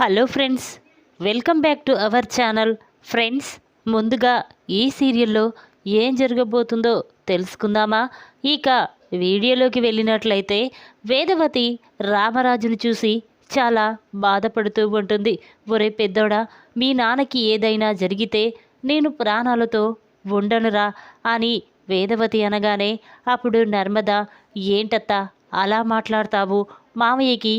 Hello friends, welcome back to our channel. Friends, ముందుగా ఈ సీరియల్లో ఏం జరగబోతుందో తెలుసుకుందామా? ఇక వీడియోలోకి వెళ్ళినట్లయితే వేదవతి రామరాజును చూసి చాలా బాధపడుతూ ఉంటుంది. ఒరే పెద్దోడా, మీ నాన్నకి ఏదైనా జరిగితే నేను ప్రాణాలతో ఉండనురా అని వేదవతి అనగానే అప్పుడు నర్మద, ఏంటత్తా అలా మాట్లాడతావు? మామయ్యకి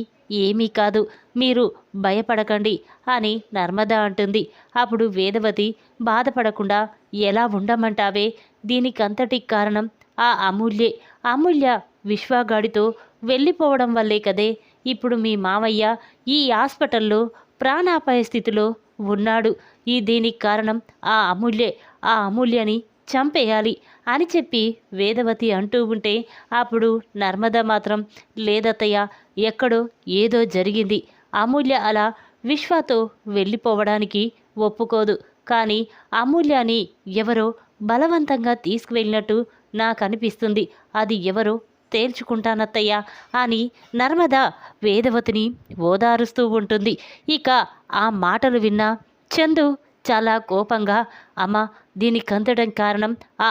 ఏమీ కాదు, మీరు భయపడకండి అని నర్మద అంటుంది. అప్పుడు వేదవతి, బాధపడకుండా ఎలా ఉండమంటావే? దీనికంతటికి కారణం ఆ అమూల్య విశ్వాగాడితో వెళ్ళిపోవడం వల్లే కదే ఇప్పుడు మీ మామయ్య ఈ హాస్పిటల్లో ప్రాణాపాయ స్థితిలో ఉన్నాడు. దీనికి కారణం ఆ అమూల్యని చంపేయాలి అని చెప్పి వేదవతి అంటూ ఉంటే అప్పుడు నర్మద మాత్రం, లేదత్తయ్య, ఎక్కడో ఏదో జరిగింది. అమూల్య అలా విశ్వతో వెళ్ళిపోవడానికి ఒప్పుకోదు. కానీ అమూల్యని ఎవరో బలవంతంగా తీసుకువెళ్ళినట్టు నాకు అనిపిస్తుంది. అది ఎవరో తేల్చుకుంటానత్తయ్య అని నర్మద వేదవతిని ఓదారుస్తూ ఉంటుంది. ఇక ఆ మాటలు విన్న చందు చాలా కోపంగా, అమ్మ, దీనికంతడం కారణం ఆ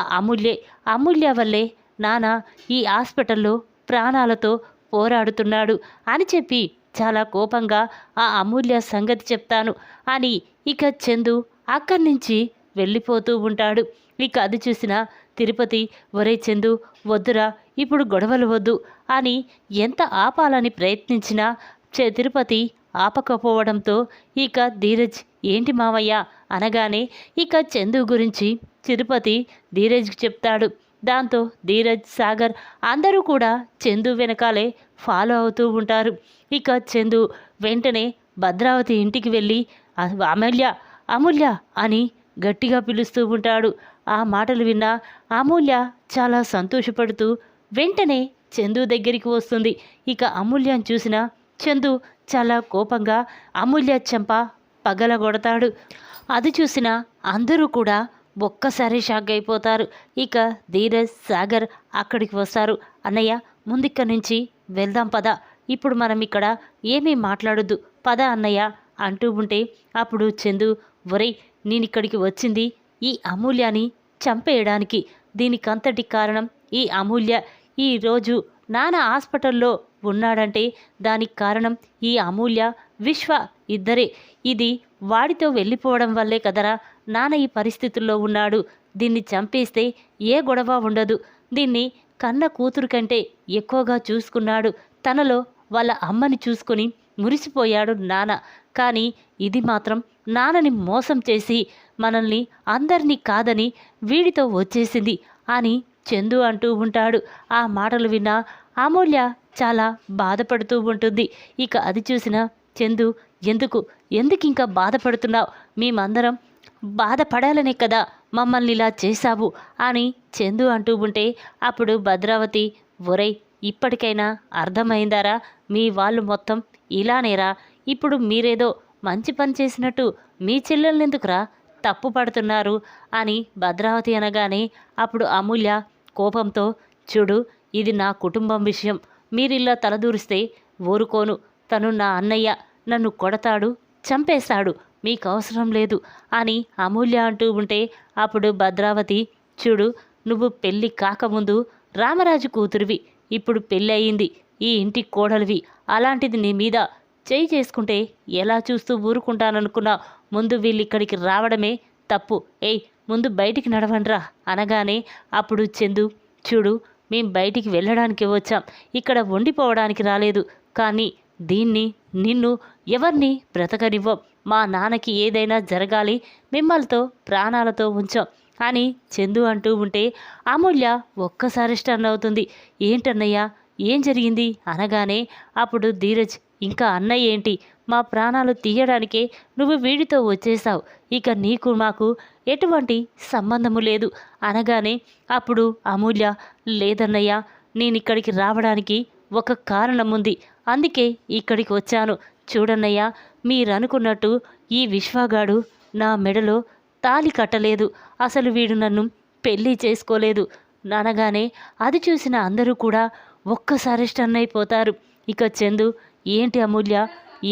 అమూల్య వల్లే నాన్న ఈ హాస్పిటల్లో ప్రాణాలతో పోరాడుతున్నాడు అని చెప్పి చాలా కోపంగా ఆ అమూల్య సంగతి చెప్తాను అని ఇక చందు అక్కడి నుంచి వెళ్ళిపోతూ ఉంటాడు. ఇక అది చూసిన తిరుపతి, ఒరే చందు, వద్దురా, ఇప్పుడు గొడవలు వద్దు అని ఎంత ఆపాలని ప్రయత్నించినా తిరుపతి ఆపకపోవడంతో ఇక ధీరజ్, ఏంటి మావయ్య అనగానే ఇక చందు గురించి తిరుపతి ధీరజ్కి చెప్తాడు. దాంతో ధీరజ్, సాగర్ అందరూ కూడా చందు వెనకాలే ఫాలో అవుతూ ఉంటారు. ఇక చందు వెంటనే భద్రావతి ఇంటికి వెళ్ళి అమూల్య అని గట్టిగా పిలుస్తూ ఉంటాడు. ఆ మాటలు విన్న అమూల్య చాలా సంతోషపడుతూ వెంటనే చందు దగ్గరికి వస్తుంది. ఇక అమూల్యను చూసిన చందు చాలా కోపంగా అమూల్య చెంప పగలగొడతాడు. అది చూసిన అందరూ కూడా ఒక్కసారి షాక్ అయిపోతారు. ఇక ధీరజ్, సాగర్ అక్కడికి వస్తారు. అన్నయ్య, ముందిక్కడి నుంచి వెళ్దాం పద, ఇప్పుడు మనం ఇక్కడ ఏమీ మాట్లాడొద్దు పద అన్నయ్య అంటూ ఉంటే అప్పుడు చందు, ఒరేయ్, నేనిక్కడికి వచ్చింది ఈ అమూల్యని చంపేయడానికి. దీనికంతటి కారణం ఈ అమూల్య. ఈరోజు నాన్న హాస్పిటల్లో ఉన్నాడంటే దానికి కారణం ఈ అమూల్య, విశ్వ ఇద్దరే. ఇది వాడితో వెళ్ళిపోవడం వల్లే కదరా నాన్న ఈ పరిస్థితుల్లో ఉన్నాడు. దీన్ని చంపేస్తే ఏ గొడవ ఉండదు. దీన్ని కన్న కూతురు కంటే ఎక్కువగా చూసుకున్నాడు. తనలో వాళ్ళ అమ్మని చూసుకుని మురిసిపోయాడు నాన్న. కానీ ఇది మాత్రం నాన్నని మోసం చేసి మనల్ని అందరినీ కాదని వీడితో వచ్చేసింది అని చందు అంటూ ఉంటాడు. ఆ మాటలు విన్న అమూల్య చాలా బాధపడుతూ ఉంటుంది. ఇక అది చూసిన చందు, ఎందుకు ఇంకా బాధపడుతున్నావు? మేమందరం బాధపడాలనే కదా మమ్మల్ని ఇలా చేశావు అని చందు అంటూ ఉంటే అప్పుడు భద్రావతి, ఒరేయ్, ఇప్పటికైనా అర్థమైందారా? మీ వాళ్ళు మొత్తం ఇలానేరా? ఇప్పుడు మీరేదో మంచి పని చేసినట్టు మీ చెల్లెలనెందుకురా తప్పు పడుతున్నారు అని భద్రావతి అనగానే అప్పుడు అమూల్య కోపంతో, చూడు, ఇది నా కుటుంబం విషయం, మీరిలా తలదూరిస్తే ఊరుకోను. తను నా అన్నయ్య, నన్ను కొడతాడు, చంపేస్తాడు, మీకు అవసరం లేదు అని అమూల్య అంటూ ఉంటే అప్పుడు భద్రావతి, చూడు, నువ్వు పెళ్ళి కాకముందు రామరాజు కూతురివి, ఇప్పుడు పెళ్ళి అయ్యింది, ఈ ఇంటి కోడలివి. అలాంటిది నీ మీద చేయి చేసుకుంటే ఎలా చూస్తూ ఊరుకుంటాననుకున్నా? ముందు వీళ్ళిక్కడికి రావడమే తప్పు. ఏయ్, ముందు బయటికి నడవండ్రా అనగానే అప్పుడు చందు, చూడు, మేం బయటికి వెళ్ళడానికి వచ్చాం, ఇక్కడ ఉండిపోవడానికి రాలేదు. కానీ నిన్ను ఎవరిని బ్రతకనివ్వం. మా నాన్నకి ఏదైనా జరగాలి, మిమ్మల్తో ప్రాణాలతో ఉంచాం అని చందు అంటూ ఉంటే అమూల్య ఒక్కసారి స్టన్ అవుతుంది. ఏంటన్నయ్య, ఏం జరిగింది అనగానే అప్పుడు ధీరజ్, ఇంకా అన్నయ్య ఏంటి? మా ప్రాణాలు తీయడానికే నువ్వు వీడితో వచ్చేసావు. ఇక నీకు మాకు ఎటువంటి సంబంధము లేదు అనగానే అప్పుడు అమూల్య, లేదన్నయ్య, నేనిక్కడికి రావడానికి ఒక కారణం ఉంది, అందుకే ఇక్కడికి వచ్చాను. చూడన్నయ్య, మీరనుకున్నట్టు ఈ విశ్వగాడు నా మెడలో తాళి కట్టలేదు. అసలు వీడు నన్ను పెళ్ళి చేసుకోలేదు అనగానే అది చూసిన అందరూ కూడా ఒక్కసారి స్టన్ అయిపోతారు. ఇక చందు, ఏంటి అమూల్య,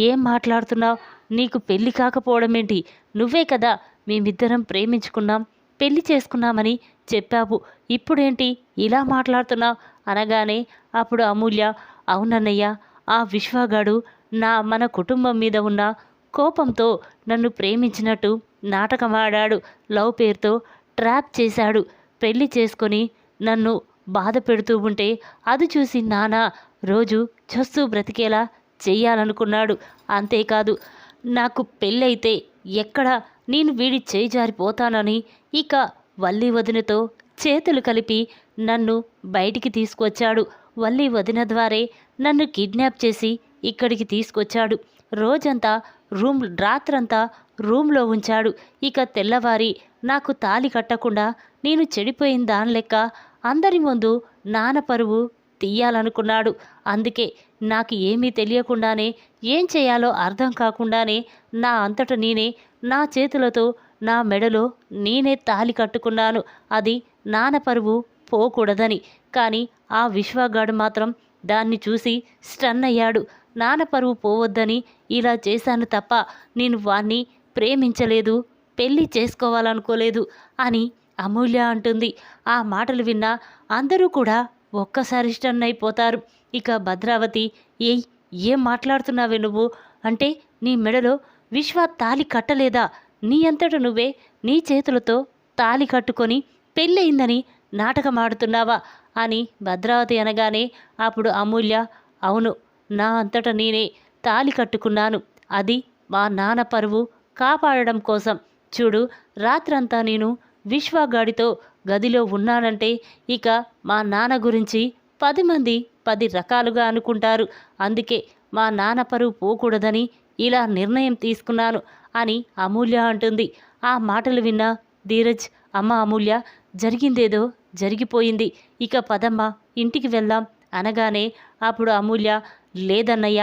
ఏం మాట్లాడుతున్నావు? నీకు పెళ్లి కాకపోవడమేంటి? నువ్వే కదా మేమిద్దరం ప్రేమించుకున్నాం, పెళ్లి చేసుకున్నామని చెప్పావు. ఇప్పుడేంటి ఇలా మాట్లాడుతున్నావు అనగానే అప్పుడు అమూల్య, అవునన్నయ్య, ఆ విశ్వగాడు మన కుటుంబం మీద ఉన్న కోపంతో నన్ను ప్రేమించినట్టు నాటకమాడాడు. లవ్ పేరుతో ట్రాప్ చేశాడు. పెళ్లి చేసుకొని నన్ను బాధ పెడుతూ ఉంటే అది చూసి నాన్న రోజు చస్తూ బ్రతికేలా చెయ్యాలనుకున్నాడు. అంతేకాదు, నాకు పెళ్ళైతే ఎక్కడ నేను వీడి చేయి జారిపోతానని ఇక వల్లి వదినతో చేతులు కలిపి నన్ను బయటికి తీసుకొచ్చాడు. వల్లి వదిన ద్వారే నన్ను కిడ్నాప్ చేసి ఇక్కడికి తీసుకొచ్చాడు. రోజంతా రాత్రంతా రూమ్లో ఉంచాడు. ఇక తెల్లవారి నాకు తాళి కట్టకుండా నేను చెడిపోయిన దాని లెక్క అందరి ముందు నాన్న పరువు తీయాలనుకున్నాడు. అందుకే నాకు ఏమీ తెలియకుండానే, ఏం చేయాలో అర్థం కాకుండానే నా అంతట నేనే నా చేతులతో నా మెడలో నేనే తాళి కట్టుకున్నాను. అది నాన్న పరువు పోకూడదని. కానీ ఆ విశ్వగాడు మాత్రం దాన్ని చూసి స్టన్ అయ్యాడు. నాన్న పరువు పోవద్దని ఇలా చేశాను తప్ప నేను వాణ్ణి ప్రేమించలేదు, పెళ్లి చేసుకోవాలనుకోలేదు అని అమూల్య అంటుంది. ఆ మాటలు విన్న అందరూ కూడా ఒక్కసారి స్టన్ అయిపోతారు. ఇక భద్రావతి, ఏం మాట్లాడుతున్నావే నువ్వు? అంటే నీ మెడలో విశ్వ తాళి కట్టలేదా? నీ అంతట నువ్వే నీ చేతులతో తాళి కట్టుకొని పెళ్ళయిందని నాటకమాడుతున్నావా అని భద్రావతి అనగానే అప్పుడు అమూల్య, అవును, నా అంతట నేనే తాళి కట్టుకున్నాను. అది మా నాన్న పరువు కాపాడడం కోసం. చూడు, రాత్రంతా నేను విశ్వగాడితో గదిలో ఉన్నానంటే ఇక మా నాన్న గురించి 10 మంది 10 రకాలుగా అనుకుంటారు. అందుకే మా నాన్న పరువు పోకూడదని ఇలా నిర్ణయం తీసుకున్నాను అని అమూల్య అంటుంది. ఆ మాటలు విన్న ధీరజ్, అమ్మ అమూల్య, జరిగిందేదో జరిగిపోయింది, ఇక పదమ్మ ఇంటికి వెళ్దాం అనగానే అప్పుడు అమూల్య, లేదన్నయ్య,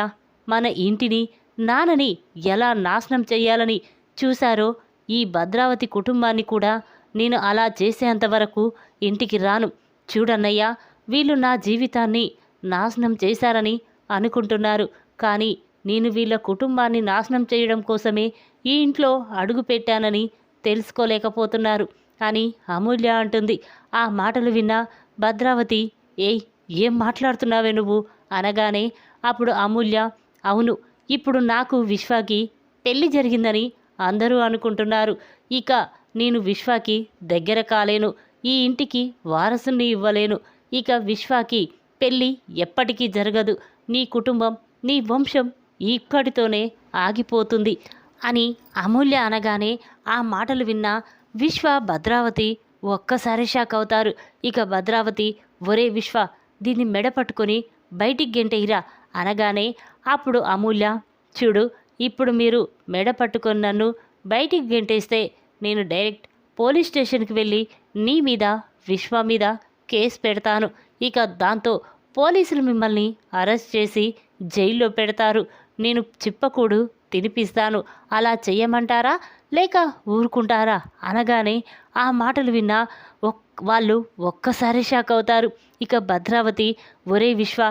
మన ఇంటిని నాన్నని ఎలా నాశనం చెయ్యాలని చూశారో ఈ భద్రావతి కుటుంబాన్ని కూడా నేను అలా చేసేంతవరకు ఇంటికి రాను. చూడన్నయ్య, వీళ్ళు నా జీవితాన్ని నాశనం చేశారని అనుకుంటున్నారు. కానీ నేను వీళ్ళ కుటుంబాన్ని నాశనం చేయడం కోసమే ఈ ఇంట్లో అడుగు పెట్టానని తెలుసుకోలేకపోతున్నారు అని అమూల్య అంటుంది. ఆ మాటలు విన్న భద్రావతి, ఏం మాట్లాడుతున్నావే నువ్వు అనగానే అప్పుడు అమూల్య, అవును, ఇప్పుడు నాకు విశ్వాకి పెళ్లి జరిగిందని అందరూ అనుకుంటున్నారు. ఇక నేను విశ్వాకి దగ్గర కాలేను, ఈ ఇంటికి వారసుని ఇవ్వలేను. ఇక విశ్వాకి పెళ్ళి ఎప్పటికీ జరగదు. నీ కుటుంబం, నీ వంశం ఇక్కడితోనే ఆగిపోతుంది అని అమూల్య అనగానే ఆ మాటలు విన్న విశ్వ, భద్రావతి ఒక్కసారి షాక్ అవుతారు. ఇక భద్రావతి, ఒరే విశ్వ, దీన్ని మెడ పట్టుకొని బయటికి గెంటేయిరా అనగానే అప్పుడు అమూల్య, చూడు, ఇప్పుడు మీరు మెడ పట్టుకొని నన్ను బయటికి గెంటేస్తే నేను డైరెక్ట్ పోలీస్ స్టేషన్కి వెళ్ళి నీ మీద, విశ్వ మీద కేసు పెడతాను. ఇక దాంతో పోలీసులు మిమ్మల్ని అరెస్ట్ చేసి జైల్లో పెడతారు. నేను చిప్పకూడు తినిపిస్తాను. అలా చెయ్యమంటారా లేక ఊరుకుంటారా అనగానే ఆ మాటలు విన్న వాళ్ళు ఒక్కసారి షాక్ అవుతారు. ఇక భద్రావతి, ఒరే విశ్వ,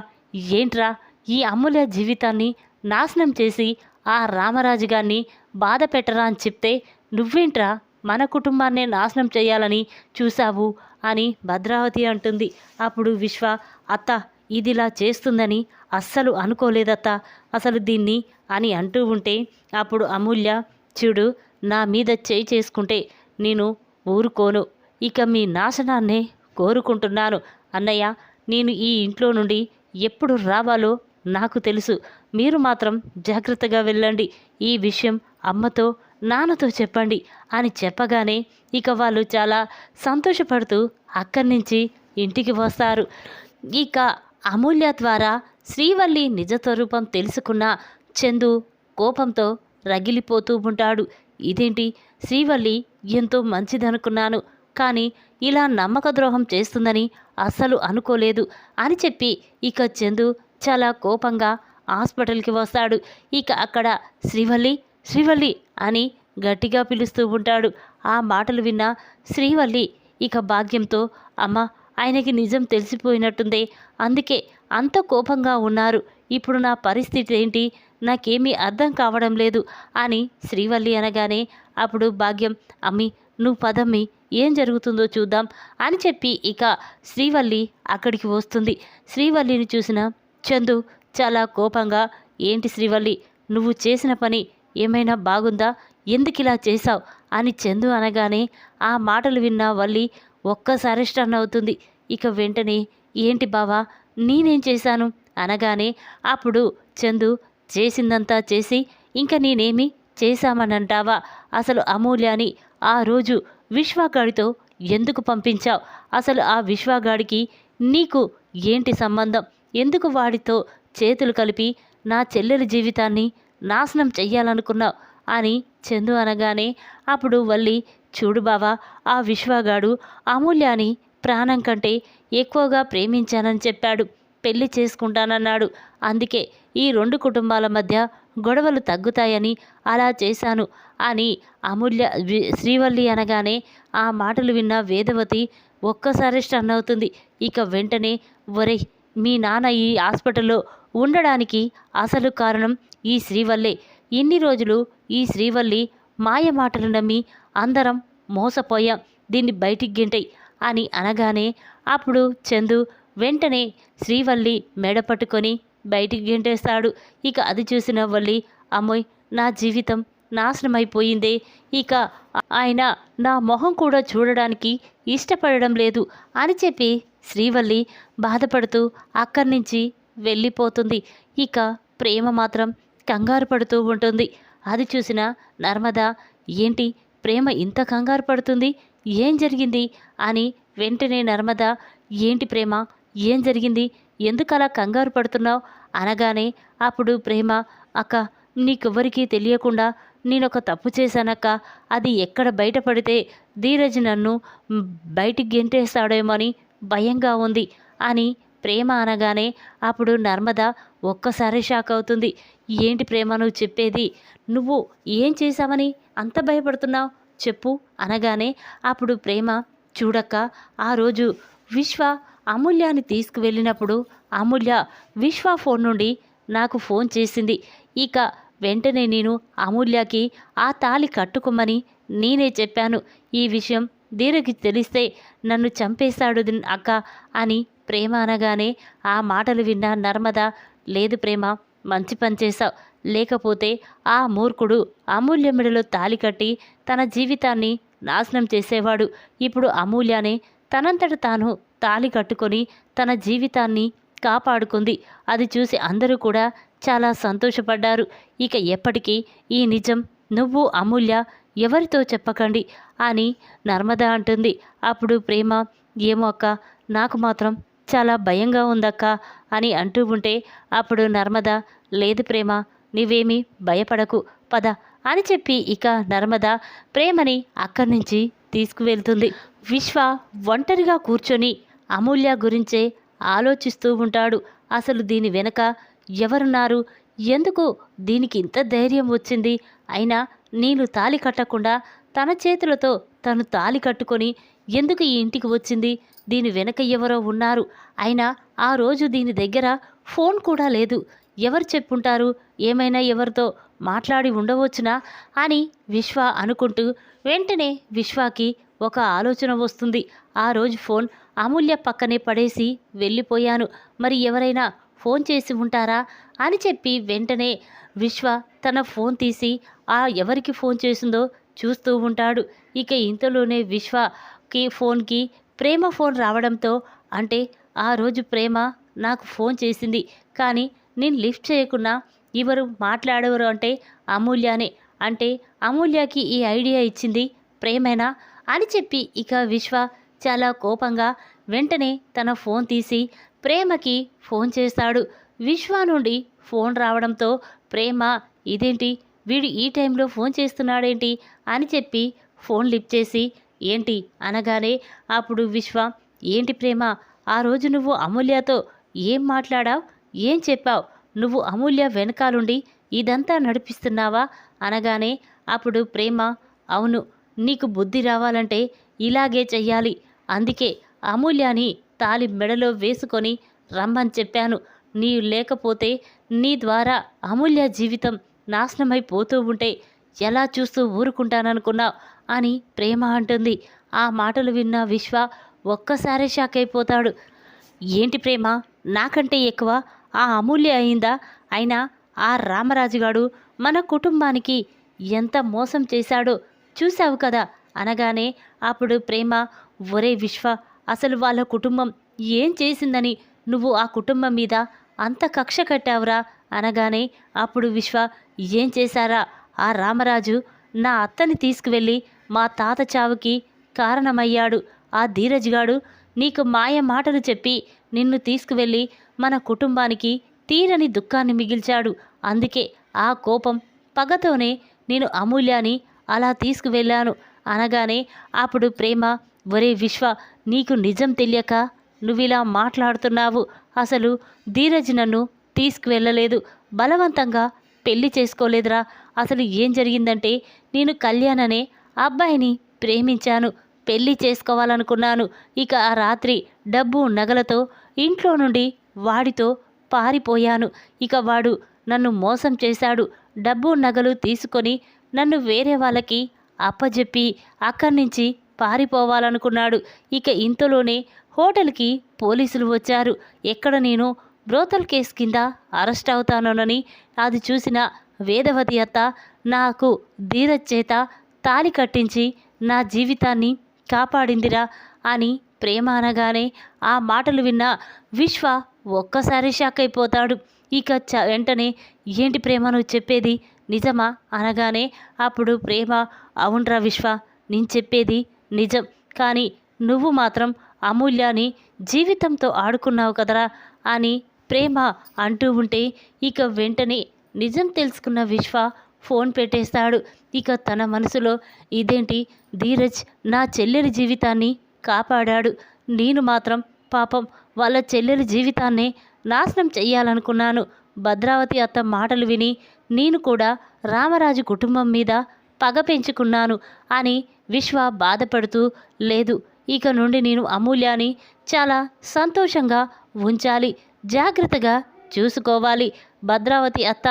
ఏంట్రా ఈ అమూల్య జీవితాన్ని నాశనం చేసి ఆ రామరాజు గారిని బాధ పెట్టరా అని చెప్తే నువ్వేంట్రా మన కుటుంబాన్నే నాశనం చేయాలని చూశావు అని భద్రావతి అంటుంది. అప్పుడు విశ్వ, అత్త, ఇదిలా చేస్తుందని అస్సలు అనుకోలేదత్త, అసలు దీన్ని అని అంటూ ఉంటే అప్పుడు అమూల్య, చూడు, నా మీద చేయి చేసుకుంటే నేను ఊరుకోను. ఇక మీ నాశనాన్నే కోరుకుంటున్నాను. అన్నయ్య, నేను ఈ ఇంట్లో నుండి ఎప్పుడు రావాలో నాకు తెలుసు. మీరు మాత్రం జాగ్రత్తగా వెళ్ళండి. ఈ విషయం అమ్మతో, నాన్నతో చెప్పండి అని చెప్పగానే ఇక వాళ్ళు చాలా సంతోషపడుతూ అక్కడి నుంచి ఇంటికి వస్తారు. ఇక అమూల్య ద్వారా శ్రీవల్లి నిజ స్వరూపం తెలుసుకున్న చందు కోపంతో రగిలిపోతూ ఉంటాడు. ఇదేంటి, శ్రీవల్లి ఎంతో మంచిదనుకున్నాను, కానీ ఇలా నమ్మక ద్రోహం చేస్తుందని అస్సలు అనుకోలేదు అని చెప్పి ఇక చందు చాలా కోపంగా హాస్పిటల్కి వస్తాడు. ఇక అక్కడ శ్రీవల్లి, శ్రీవల్లి అని గట్టిగా పిలుస్తూ ఉంటాడు. ఆ మాటలు విన్న శ్రీవల్లి ఇక భాగ్యంతో, అమ్మ, ఆయనకి నిజం తెలిసిపోయినట్టుందే, అందుకే అంత కోపంగా ఉన్నారు. ఇప్పుడు నా పరిస్థితి ఏంటి? నాకేమీ అర్థం కావడం లేదు అని శ్రీవల్లి అనగానే అప్పుడు భాగ్యం, అమ్మి నువ్వు పదమ్మి, ఏం జరుగుతుందో చూద్దాం అని చెప్పి ఇక శ్రీవల్లి అక్కడికి వస్తుంది. శ్రీవల్లిని చూసిన చందు చాలా కోపంగా, ఏంటి శ్రీవల్లి, నువ్వు చేసిన పని ఏమైనా బాగుందా, ఎందుకిలా చేశావు అని చందు అనగానే ఆ మాటలు విన్న వల్లి ఒక్కసారి స్టన్ అవుతుంది. ఇక వెంటనే, ఏంటి బావా నేనేం చేశాను అనగానే అప్పుడు చందు, చేసిందంతా చేసి ఇంక నేనేమి చేశామనంటావా, అసలు అమూల్యాని ఆ రోజు విశ్వాగాడితో ఎందుకు పంపించావు, అసలు ఆ విశ్వాగాడికి నీకు ఏంటి సంబంధం, ఎందుకు వాడితో చేతులు కలిపి నా చెల్లెలి జీవితాన్ని నాశనం చెయ్యాలనుకున్నావు అని చందు అనగానే అప్పుడు వల్లి, చూడు బావా, ఆ విశ్వాగాడు అమూల్యాని ప్రాణం కంటే ఎక్కువగా ప్రేమించానని చెప్పాడు, పెళ్లి చేసుకుంటానన్నాడు, అందుకే ఈ రెండు కుటుంబాల మధ్య గొడవలు తగ్గుతాయని అలా చేశాను అని శ్రీవల్లి అనగానే ఆ మాటలు విన్న వేదవతి ఒక్కసారి స్టన్ అవుతుంది. ఇక వెంటనే, ఒరేయ్, మీ నాన్న ఈ హాస్పిటల్లో ఉండడానికి అసలు కారణం ఈ శ్రీవల్లే, ఇన్ని రోజులు ఈ శ్రీవల్లి మాయ మాటలు నమ్మి అందరం మోసపోయాం, దీన్ని బయటికి గింటై అని అనగానే అప్పుడు చందు వెంటనే శ్రీవల్లి మెడ పట్టుకొని బయటికి గెంటేస్తాడు. ఇక అది చూసిన వల్లి, అమ్మోయ్, నా జీవితం నాశనమైపోయిందే, ఇక ఆయన నా మొహం కూడా చూడడానికి ఇష్టపడడం లేదు అని చెప్పి శ్రీవల్లి బాధపడుతూ అక్కడి నుంచి వెళ్ళిపోతుంది. ఇక ప్రేమ మాత్రం కంగారు పడుతూ ఉంటుంది. అది చూసిన నర్మద, ఏంటి ప్రేమ ఇంత కంగారు పడుతుంది, ఏం జరిగింది అని వెంటనే నర్మద, ఏంటి ప్రేమ, ఏం జరిగింది, ఎందుకలా కంగారు పడుతున్నావు అనగానే అప్పుడు ప్రేమ, అక్క నీకెవ్వరికీ తెలియకుండా నేనొక తప్పు చేశానక్క, అది ఎక్కడ బయటపడితే ధీరజ్ నన్ను బయటికి గెంటేస్తాడేమోని భయంగా ఉంది అని ప్రేమ అనగానే అప్పుడు నర్మద ఒక్కసారి షాక్ అవుతుంది. ఏంటి ప్రేమ నువ్వు చెప్పేది, నువ్వు ఏం చేశావని అంత భయపడుతున్నావు చెప్పు అనగానే అప్పుడు ప్రేమ, చూడక్క, ఆ రోజు విశ్వ అమూల్యాన్ని తీసుకువెళ్ళినప్పుడు అమూల్య విశ్వ ఫోన్ నుండి నాకు ఫోన్ చేసింది. ఇక వెంటనే నేను అమూల్యకి ఆ తాళి కట్టుకోమని నేనే చెప్పాను, ఈ విషయం ధీరకి తెలిస్తే నన్ను చంపేశాడు అక్క అని ప్రేమ అనగానే ఆ మాటలు విన్న నర్మద, లేదు ప్రేమ, మంచి పని చేశావు, లేకపోతే ఆ మూర్ఖుడు అమూల్య మెడలో తాళి కట్టి తన జీవితాన్ని నాశనం చేసేవాడు. ఇప్పుడు అమూల్యనే తనంతట తాను తాళి కట్టుకొని తన జీవితాన్ని కాపాడుకుంది. అది చూసి అందరూ కూడా చాలా సంతోషపడ్డారు. ఇక ఎప్పటికీ ఈ నిజం నువ్వు అమూల్య ఎవరితో చెప్పకండి అని నర్మద అంటుంది. అప్పుడు ప్రేమ, ఏమో అక్క, నాకు మాత్రం చాలా భయంగా ఉందక్క అని అంటూ ఉంటే అప్పుడు నర్మద, లేదు ప్రేమ, నీవేమీ భయపడకు, పద అని చెప్పి ఇక నర్మద ప్రేమని అక్కడి నుంచి తీసుకువెళ్తుంది. విశ్వ ఒంటరిగా కూర్చొని అమూల్య గురించే ఆలోచిస్తూ ఉంటాడు. అసలు దీని వెనక ఎవరున్నారు, ఎందుకు దీనికి ఇంత ధైర్యం వచ్చింది, అయినా నేను తాళి కట్టకుండా తన చేతులతో తను తాళి కట్టుకొని ఎందుకు ఈ ఇంటికి వచ్చింది, దీని వెనక ఎవరో ఉన్నారు, అయినా ఆ రోజు దీని దగ్గర ఫోన్ కూడా లేదు, ఎవరు చెప్పుంటారు, ఏమైనా ఎవరితో మాట్లాడి ఉండవచ్చునా అని విశ్వ అనుకుంటూ వెంటనే విశ్వాకి ఒక ఆలోచన వస్తుంది. ఆ రోజు ఫోన్ అమూల్య పక్కనే పడేసి వెళ్ళిపోయాను, మరి ఎవరైనా ఫోన్ చేసి ఉంటారా అని చెప్పి వెంటనే విశ్వ తన ఫోన్ తీసి ఆ ఎవరికి ఫోన్ చేసిందో చూస్తూ ఉంటాడు. ఇక ఇంతలోనే విశ్వకి ఫోన్కి ప్రేమ ఫోన్ రావడంతో, అంటే ఆ రోజు ప్రేమ నాకు ఫోన్ చేసింది, కానీ నేను లిఫ్ట్ చేయకున్నా ఎవరు మాట్లాడేవారు అంటే అమూల్యనే, అంటే అమూల్యకి ఈ ఐడియా ఇచ్చింది ప్రేమేనా అని చెప్పి ఇక విశ్వ చాలా కోపంగా వెంటనే తన ఫోన్ తీసి ప్రేమకి ఫోన్ చేస్తాడు. విశ్వ నుండి ఫోన్ రావడంతో ప్రేమ, ఇదేంటి వీడు ఈ టైంలో ఫోన్ చేస్తున్నాడేంటి అని చెప్పి ఫోన్ లిఫ్ట్ చేసి, ఏంటి అనగానే అప్పుడు విశ్వ, ఏంటి ప్రేమ, ఆ రోజు నువ్వు అమూల్యతో ఏం మాట్లాడావు, ఏం చెప్పావు, నువ్వు అమూల్య వెనకాలుండి ఇదంతా నడిపిస్తున్నావా అనగానే అప్పుడు ప్రేమ, అవును, నీకు బుద్ధి రావాలంటే ఇలాగే చెయ్యాలి, అందుకే అమూల్యాని తాళి మెడలో వేసుకొని రమ్మని చెప్పాను, నీవు లేకపోతే నీ ద్వారా అమూల్య జీవితం నాశనమైపోతూ ఉంటే ఎలా చూస్తూ ఊరుకుంటాననుకున్నావు అని ప్రేమ అంటుంది. ఆ మాటలు విన్న విశ్వ ఒక్కసారి షాక్ అయిపోతాడు. ఏంటి ప్రేమ, నాకంటే ఎక్కువ ఆ అమూల్య అయిందా? అయినా ఆ రామరాజుగాడు మన కుటుంబానికి ఎంత మోసం చేశాడో చూశావు కదా అనగానే అప్పుడు ప్రేమ, ఒరే విశ్వ, అసలు వాళ్ళ కుటుంబం ఏం చేసిందని నువ్వు ఆ కుటుంబం మీద అంత కక్ష కట్టావురా అనగానే అప్పుడు విశ్వ, ఏం చేశారా? ఆ రామరాజు నా అత్తని తీసుకువెళ్ళి మా తాత చావుకి కారణమయ్యాడు. ఆ ధీరజ్గాడు నీకు మాయ మాటలు చెప్పి నిన్ను తీసుకువెళ్ళి మన కుటుంబానికి తీరని దుఃఖాన్ని మిగిల్చాడు. అందుకే ఆ కోపం పగతోనే నేను అమూల్యాని అలా తీసుకువెళ్ళాను అనగానే అప్పుడు ప్రేమ, ఒరే విశ్వ, నీకు నిజం తెలియక నువ్విలా మాట్లాడుతున్నావు. అసలు ధీరజ్ నన్ను తీసుకువెళ్ళలేదు, బలవంతంగా పెళ్లి చేసుకోలేదురా. అసలు ఏం జరిగిందంటే నేను కళ్యాణ్ అనే అబ్బాయిని ప్రేమించాను, పెళ్లి చేసుకోవాలనుకున్నాను. ఇక ఆ రాత్రి డబ్బు నగలతో ఇంట్లో నుండి వాడితో పారిపోయాను. ఇక వాడు నన్ను మోసం చేశాడు. డబ్బు నగలు తీసుకొని నన్ను వేరే వాళ్ళకి అప్పజెప్పి అక్కడి నుంచి పారిపోవాలనుకున్నాడు. ఇక ఇంతలోనే హోటల్కి పోలీసులు వచ్చారు. ఎక్కడ నేను బ్రోతల్ కేసు కింద అరెస్ట్ అవుతానోనని అది చూసిన వేదవతి అత్త నాకు ధీరజ్ చేత తాళి కట్టించి నా జీవితాన్ని కాపాడిందిరా అని ప్రేమ అనగానే ఆ మాటలు విన్న విశ్వ ఒక్కసారి షాక్ అయిపోతాడు. ఇక వెంటనే, ఏంటి ప్రేమ నువ్వు చెప్పేది నిజమా అనగానే అప్పుడు ప్రేమ, అవునరా విశ్వ, నేను చెప్పేది నిజం. కానీ నువ్వు మాత్రం అమూల్యాని జీవితంతో ఆడుకున్నావు కదరా అని ప్రేమ అంటూ ఉంటే ఇక వెంటనే నిజం తెలుసుకున్న విశ్వ ఫోన్ పెట్టేస్తాడు. ఇక తన మనసులో, ఇదేంటి, ధీరజ్ నా చెల్లెలి జీవితాన్ని కాపాడాడు, నేను మాత్రం పాపం వాళ్ళ చెల్లెలి జీవితాన్నే నాశనం చెయ్యాలనుకున్నాను. భద్రావతి అత్త మాటలు విని నేను కూడా రామరాజు కుటుంబం మీద పగ పెంచుకున్నాను అని విశ్వ బాధపడుతూ, లేదు, ఇక నుండి నేను అమూల్యాని చాలా సంతోషంగా ఉంచాలి, జాగ్రత్తగా చూసుకోవాలి. భద్రావతి అత్త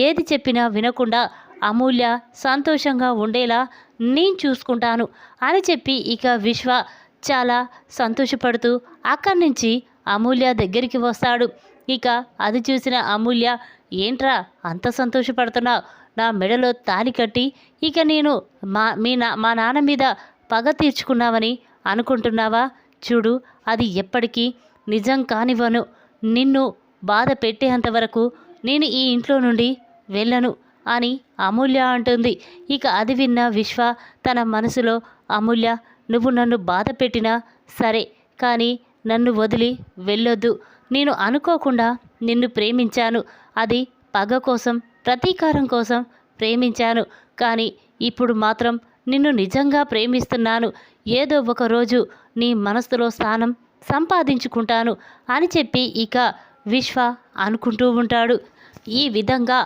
ఏది చెప్పినా వినకుండా అమూల్య సంతోషంగా ఉండేలా నేను చూసుకుంటాను అని చెప్పి ఇక విశ్వ చాలా సంతోషపడుతూ అక్కడి నుంచి అమూల్య దగ్గరికి వస్తాడు. ఇక అది చూసిన అమూల్య, ఏంట్రా అంత సంతోషపడుతున్నావు? నా మెడలో తాళి కట్టి ఇక నేను మా నాన్న మీద పగ తీర్చుకున్నావని అనుకుంటున్నావా? చూడు, అది ఎప్పటికీ నిజం కానివ్వను. నిన్ను బాధ పెట్టేంతవరకు నేను ఈ ఇంట్లో నుండి వెళ్ళను అని అమూల్య అంటుంది. ఇక అది విన్న విశ్వ తన మనసులో, అమూల్య, నువ్వు నన్ను బాధ పెట్టినా సరే, కానీ నన్ను వదిలి వెళ్ళొద్దు. నేను అనుకోకుండా నిన్ను ప్రేమించాను. అది పగ కోసం, ప్రతీకారం కోసం ప్రేమించాను. కానీ ఇప్పుడు మాత్రం నిన్ను నిజంగా ప్రేమిస్తున్నాను. ఏదో ఒక రోజు నీ మనసులో స్థానం సంపాదించుకుంటాను అని చెప్పి ఇక విశ్వ అనుకుంటూ ఉంటాడు. ఈ విధంగా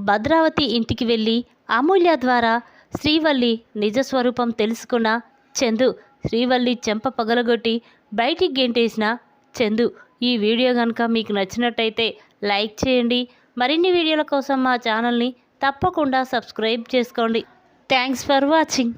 భద్రావతి ఇంటికి వెళ్ళి అమూల్య ద్వారా శ్రీవల్లి నిజస్వరూపం తెలుసుకున్న చందు, శ్రీవల్లి చెంప పగలగొట్టి బయటికి గెంటేసిన చందు. ఈ వీడియో కనుక మీకు నచ్చినట్టయితే లైక్ చేయండి. మరిన్ని వీడియోల కోసం మా ఛానల్ని తప్పకుండా సబ్స్క్రైబ్ చేసుకోండి. Thanks for watching.